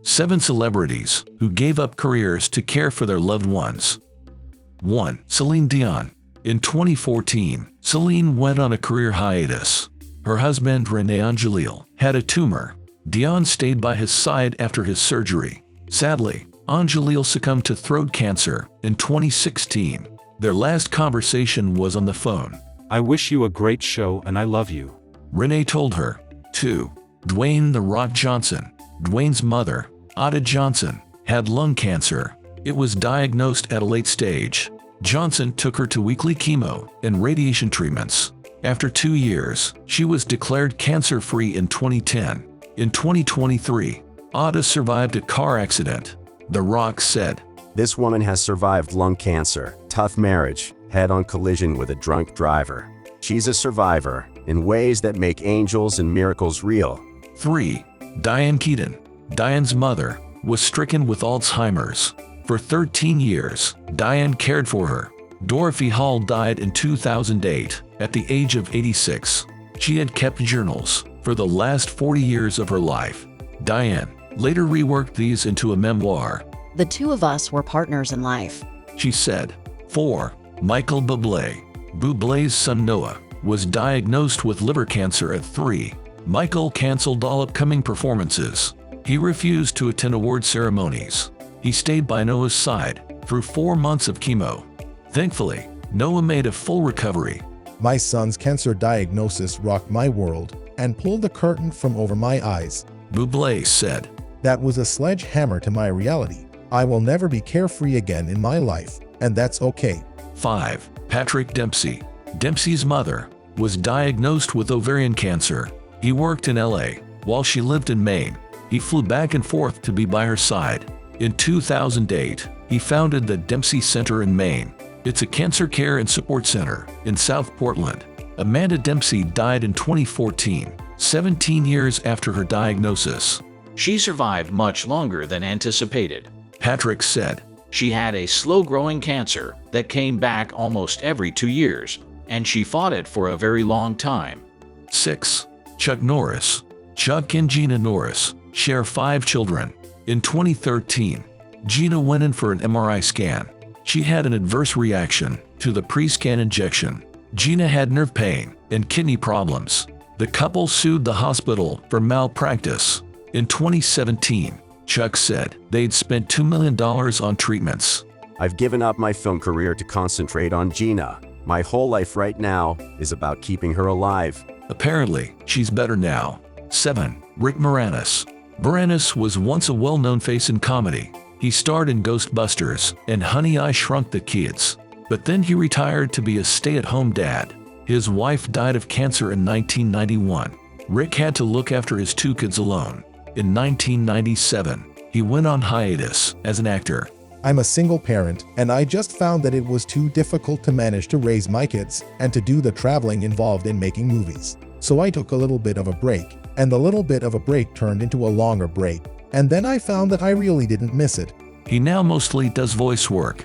7 celebrities who gave up careers to care for their loved ones. 1. Celine Dion. In 2014, Celine went on a career hiatus. Her husband, René Angélil, had a tumor. Dion stayed by his side after his surgery. Sadly, Angélil succumbed to throat cancer in 2016. Their last conversation was on the phone. "I wish you a great show and I love you," René told her. 2. Dwayne "The Rock" Johnson. Dwayne's mother, Ada Johnson, had lung cancer. It was diagnosed at a late stage. Johnson took her to weekly chemo and radiation treatments. After 2 years, she was declared cancer-free in 2010. In 2023, Ada survived a car accident. The Rock said, "This woman has survived lung cancer, tough marriage, head-on collision with a drunk driver. She's a survivor in ways that make angels and miracles real." 3. Diane Keaton. Diane's mother was stricken with Alzheimer's. For 13 years, Diane cared for her. Dorothy Hall died in 2008 at the age of 86. She had kept journals for the last 40 years of her life. Diane later reworked these into a memoir. "The two of us were partners in life." She said. 4. Michael Bublé. Bublé's son Noah was diagnosed with liver cancer at 3. Michael canceled all upcoming performances. He refused to attend award ceremonies. He stayed by Noah's side through 4 months of chemo. Thankfully, Noah made a full recovery. "My son's cancer diagnosis rocked my world and pulled the curtain from over my eyes. Bublé said. That was a sledgehammer to my reality. I will never be carefree again in my life, and that's okay." 5. Patrick Dempsey. Dempsey's mother was diagnosed with ovarian cancer. He worked in LA while she lived in Maine. He flew back and forth to be by her side. In 2008, he founded the Dempsey Center in Maine. It's a cancer care and support center in South Portland. Amanda Dempsey died in 2014, 17 years after her diagnosis. She survived much longer than anticipated. Patrick said. She had a slow-growing cancer that came back almost every 2 years, and she fought it for a very long time. 6. Chuck Norris. Chuck and Gina Norris share 5 children. In 2013, Gina went in for an MRI scan. She had an adverse reaction to the pre-scan injection. Gina had nerve pain and kidney problems. The couple sued the hospital for malpractice. In 2017, Chuck said they'd spent $2 million on treatments. "I've given up my film career to concentrate on Gina. My whole life right now is about keeping her alive." Apparently, she's better now. 7. Rick Moranis. Moranis was once a well-known face in comedy. He starred in Ghostbusters and Honey, I Shrunk the Kids. But then he retired to be a stay-at-home dad. His wife died of cancer in 1991. Rick had to look after his 2 kids alone. In 1997, he went on hiatus as an actor. "I'm a single parent, and I just found that it was too difficult to manage to raise my kids and to do the traveling involved in making movies. So I took a little bit of a break, and the little bit of a break turned into a longer break. And then I found that I really didn't miss it." He now mostly does voice work.